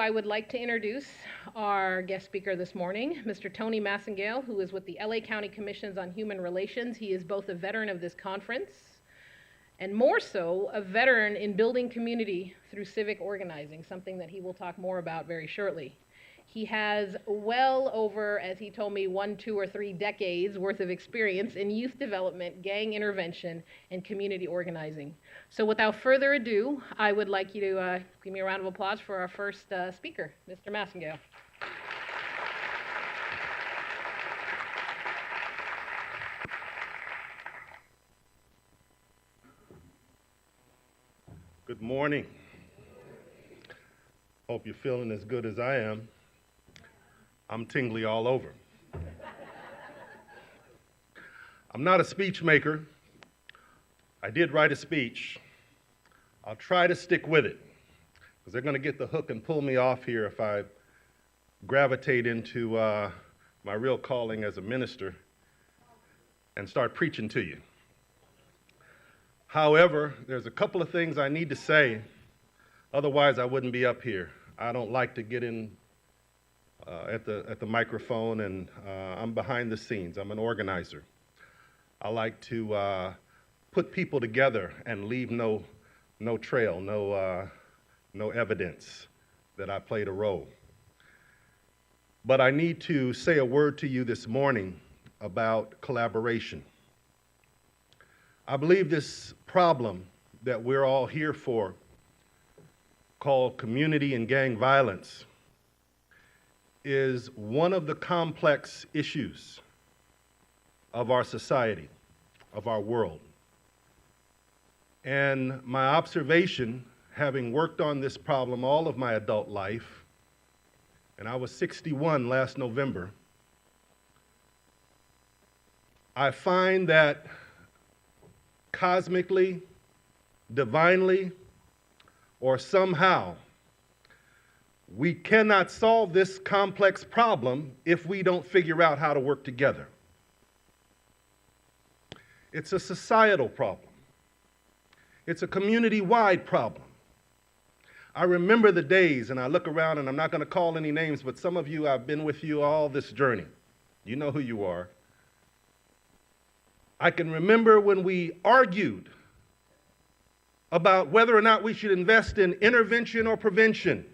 I would like to introduce our guest speaker this morning, Mr. Tony Massengale, who is with the LA County Commissions on Human Relations. He is both a veteran of this conference and more so, a veteran in building community through civic organizing, something that he will talk more about very shortly. He has well over, as he told me, 1, 2, or 3 decades worth of experience in youth development, gang intervention, and community organizing. So without further ado, I would like you to give me a round of applause for our first speaker, Mr. Massengale. Good morning. Hope you're feeling as good as I am. I'm tingly all over. I'm not a speech maker. I did write a speech. I'll try to stick with it, because they're going to get the hook and pull me off here if I gravitate into my real calling as a minister and start preaching to you. However, there's a couple of things I need to say, otherwise I wouldn't be up here. I don't like to get in at the microphone, and I'm behind the scenes. I'm an organizer. I like to put people together and leave no trail, no evidence that I played a role. But I need to say a word to you this morning about collaboration. I believe this problem that we're all here for, called community and gang violence, is one of the complex issues of our society, of our world. And my observation, having worked on this problem all of my adult life, and I was 61 last November, I find that cosmically, divinely, or somehow, we cannot solve this complex problem if we don't figure out how to work together. It's a societal problem. It's a community-wide problem. I remember the days, and I look around, and I'm not going to call any names, but some of you, I've been with you all this journey. You know who you are. I can remember when we argued about whether or not we should invest in intervention or prevention.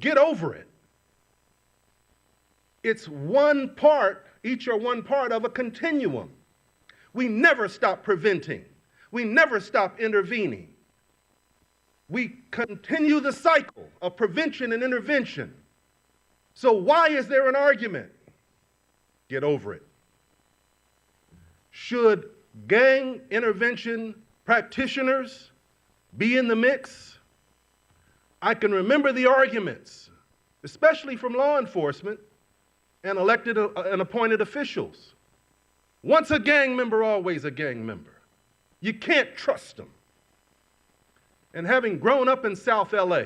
Get over it. It's one part, each are one part of a continuum. We never stop preventing. We never stop intervening. We continue the cycle of prevention and intervention. So why is there an argument? Get over it. Should gang intervention practitioners be in the mix? I can remember the arguments, especially from law enforcement and elected and appointed officials. Once a gang member, always a gang member. You can't trust them. And having grown up in South LA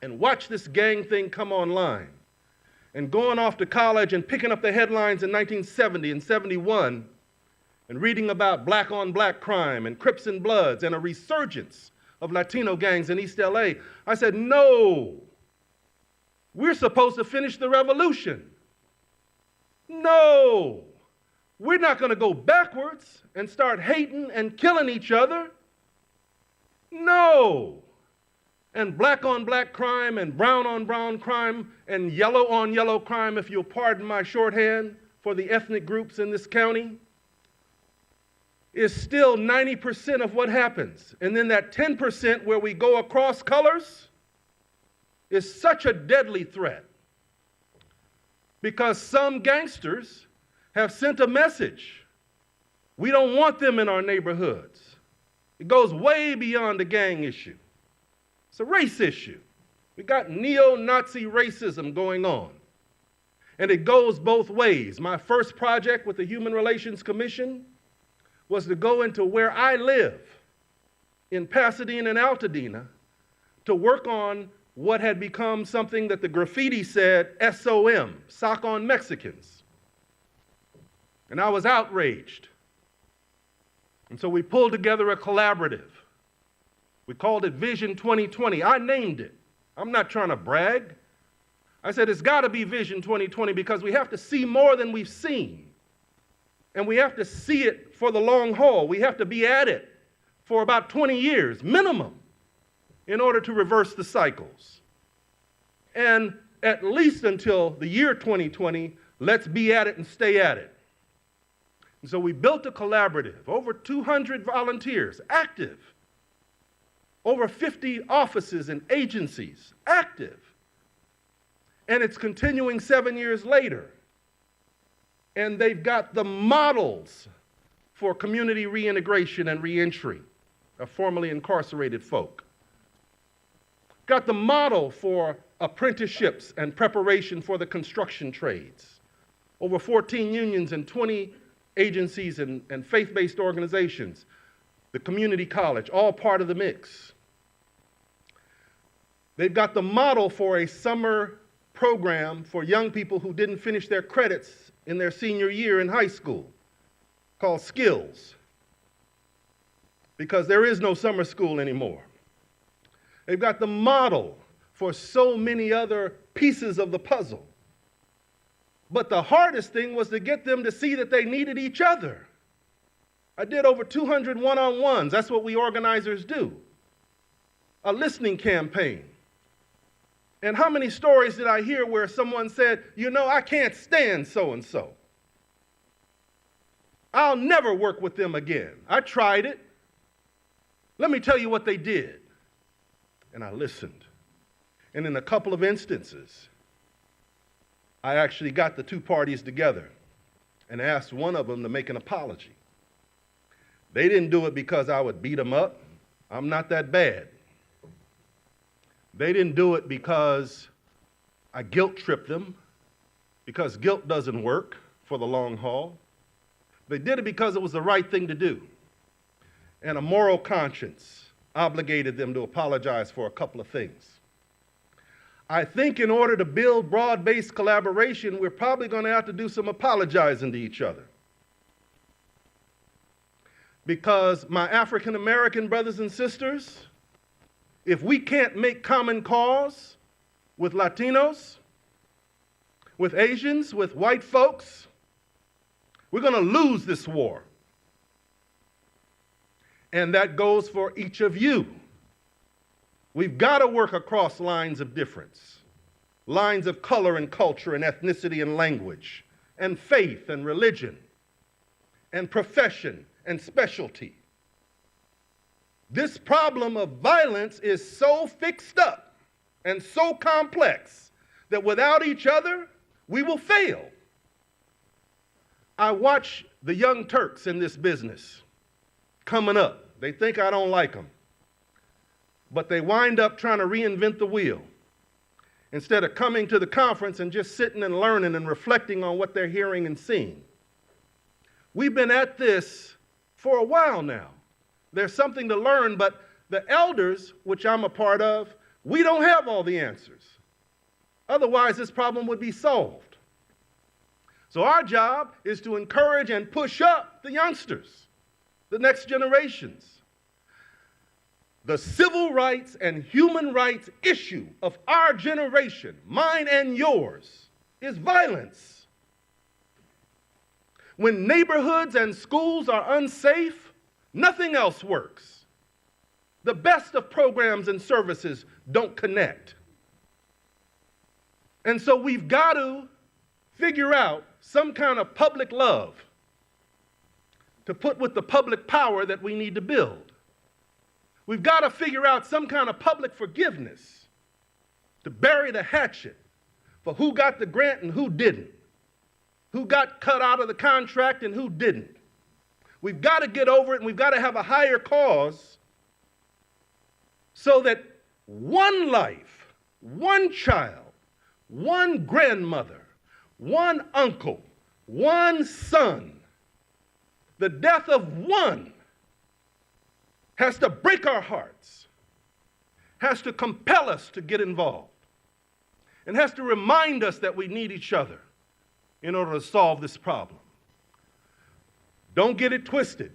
and watched this gang thing come online, and going off to college and picking up the headlines in 1970 and 71, and reading about black on black crime and Crips and Bloods and a resurgence of Latino gangs in East LA, I said, no, we're supposed to finish the revolution. No, we're not going to go backwards and start hating and killing each other. No. And black on black crime and brown on brown crime and yellow on yellow crime, if you'll pardon my shorthand for the ethnic groups in this county, is still 90% of what happens. And then that 10% where we go across colors is such a deadly threat, because some gangsters have sent a message. We don't want them in our neighborhoods. It goes way beyond the gang issue. It's a race issue. We got neo-Nazi racism going on. And it goes both ways. My first project with the Human Relations Commission was to go into where I live, in Pasadena and Altadena, to work on what had become something that the graffiti said, SOM, sock on Mexicans. And I was outraged. And so we pulled together a collaborative. We called it Vision 2020. I named it. I'm not trying to brag. I said it's got to be Vision 2020 because we have to see more than we've seen. And we have to see it for the long haul. We have to be at it for about 20 years, minimum, in order to reverse the cycles. And at least until the year 2020, let's be at it and stay at it. And so we built a collaborative, over 200 volunteers, active, over 50 offices and agencies, active. And it's continuing 7 years later. And they've got the models for community reintegration and reentry of formerly incarcerated folk. Got the model for apprenticeships and preparation for the construction trades. Over 14 unions and 20 agencies and faith-based organizations. The community college, all part of the mix. They've got the model for a summer program for young people who didn't finish their credits in their senior year in high school, called Skills, because there is no summer school anymore. They've got the model for so many other pieces of the puzzle. But the hardest thing was to get them to see that they needed each other. I did over 200 one-on-ones. That's what we organizers do. A listening campaign. And how many stories did I hear where someone said, you know, I can't stand so-and-so. I'll never work with them again. I tried it. Let me tell you what they did. And I listened. And in a couple of instances, I actually got the two parties together and asked one of them to make an apology. They didn't do it because I would beat them up. I'm not that bad. They didn't do it because I guilt-tripped them, because guilt doesn't work for the long haul. They did it because it was the right thing to do. And a moral conscience obligated them to apologize for a couple of things. I think in order to build broad-based collaboration, we're probably going to have to do some apologizing to each other. Because my African-American brothers and sisters, if we can't make common cause with Latinos, with Asians, with white folks, we're going to lose this war. And that goes for each of you. We've got to work across lines of difference, lines of color and culture and ethnicity and language, and faith and religion, and profession and specialty. This problem of violence is so fixed up and so complex that without each other, we will fail. I watch the young Turks in this business coming up. They think I don't like them. But they wind up trying to reinvent the wheel instead of coming to the conference and just sitting and learning and reflecting on what they're hearing and seeing. We've been at this for a while now. There's something to learn, but the elders, which I'm a part of, we don't have all the answers. Otherwise, this problem would be solved. So our job is to encourage and push up the youngsters, the next generations. The civil rights and human rights issue of our generation, mine and yours, is violence. When neighborhoods and schools are unsafe, nothing else works. The best of programs and services don't connect. And so we've got to figure out some kind of public love to put with the public power that we need to build. We've got to figure out some kind of public forgiveness to bury the hatchet for who got the grant and who didn't, who got cut out of the contract and who didn't. We've got to get over it, and we've got to have a higher cause so that one life, one child, one grandmother, one uncle, one son, the death of one has to break our hearts, has to compel us to get involved, and has to remind us that we need each other in order to solve this problem. Don't get it twisted.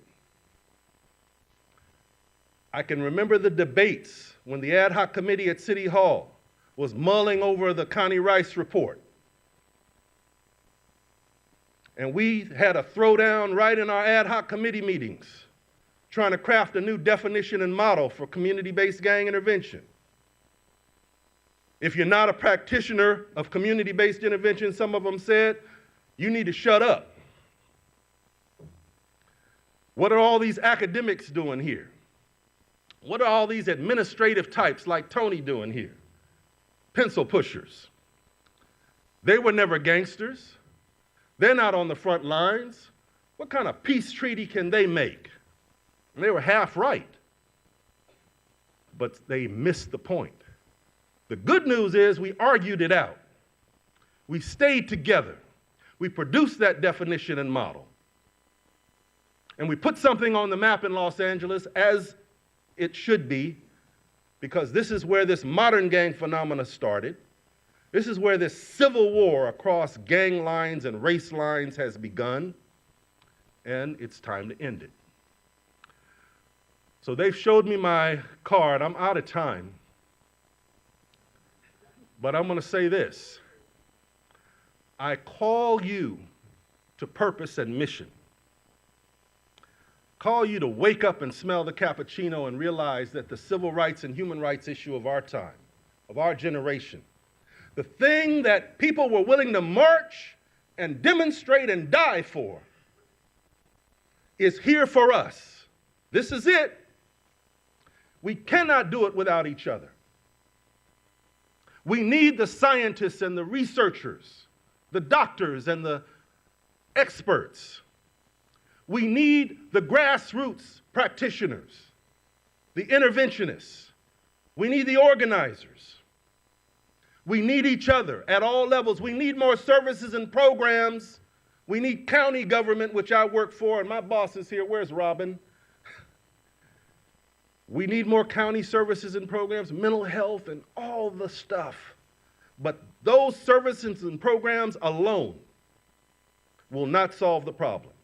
I can remember the debates when the ad hoc committee at City Hall was mulling over the Connie Rice report. And we had a throwdown right in our ad hoc committee meetings, trying to craft a new definition and model for community-based gang intervention. If you're not a practitioner of community-based intervention, some of them said, you need to shut up. What are all these academics doing here? What are all these administrative types like Tony doing here? Pencil pushers. They were never gangsters. They're not on the front lines. What kind of peace treaty can they make? And they were half right. But they missed the point. The good news is we argued it out. We stayed together. We produced that definition and model. And we put something on the map in Los Angeles as it should be, because this is where this modern gang phenomena started. This is where this civil war across gang lines and race lines has begun, and it's time to end it. So they've showed me my card. I'm out of time. But I'm going to say this. I call you to purpose and mission. Call you to wake up and smell the cappuccino and realize that the civil rights and human rights issue of our time, of our generation, the thing that people were willing to march and demonstrate and die for, is here for us. This is it. We cannot do it without each other. We need the scientists and the researchers, the doctors and the experts. We need the grassroots practitioners, the interventionists. We need the organizers. We need each other at all levels. We need more services and programs. We need county government, which I work for, and my boss is here. Where's Robin? We need more county services and programs, mental health, and all the stuff. But those services and programs alone will not solve the problem,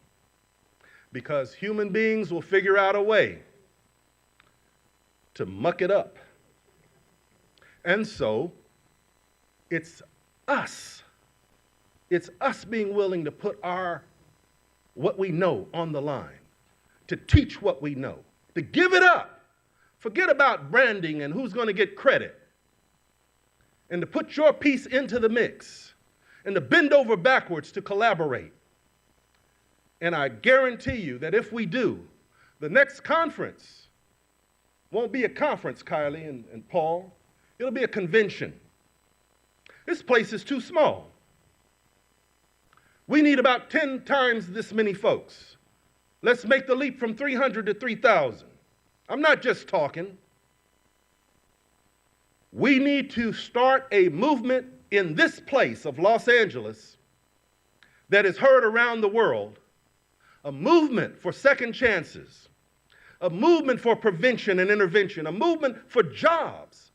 because human beings will figure out a way to muck it up. And so it's us. It's us being willing to put what we know on the line, to teach what we know, to give it up. Forget about branding and who's going to get credit, and to put your piece into the mix, and to bend over backwards to collaborate. And I guarantee you that if we do, the next conference won't be a conference, Kylie and Paul. It'll be a convention. This place is too small. We need about 10 times this many folks. Let's make the leap from 300 to 3,000. I'm not just talking. We need to start a movement in this place of Los Angeles that is heard around the world, a movement for second chances, a movement for prevention and intervention, a movement for jobs.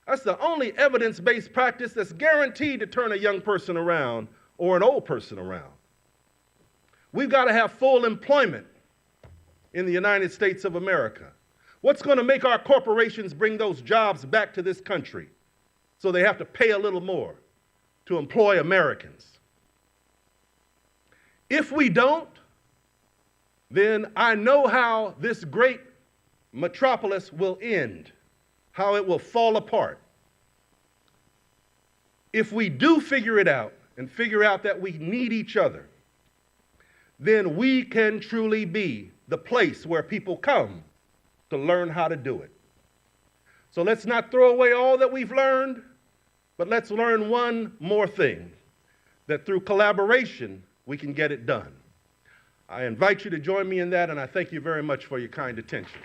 That's the only evidence-based practice that's guaranteed to turn a young person around or an old person around. We've got to have full employment in the United States of America. What's going to make our corporations bring those jobs back to this country so they have to pay a little more to employ Americans? If we don't, then I know how this great metropolis will end, how it will fall apart. If we do figure it out and figure out that we need each other, then we can truly be the place where people come to learn how to do it. So let's not throw away all that we've learned, but let's learn one more thing, that through collaboration, we can get it done. I invite you to join me in that, and I thank you very much for your kind attention.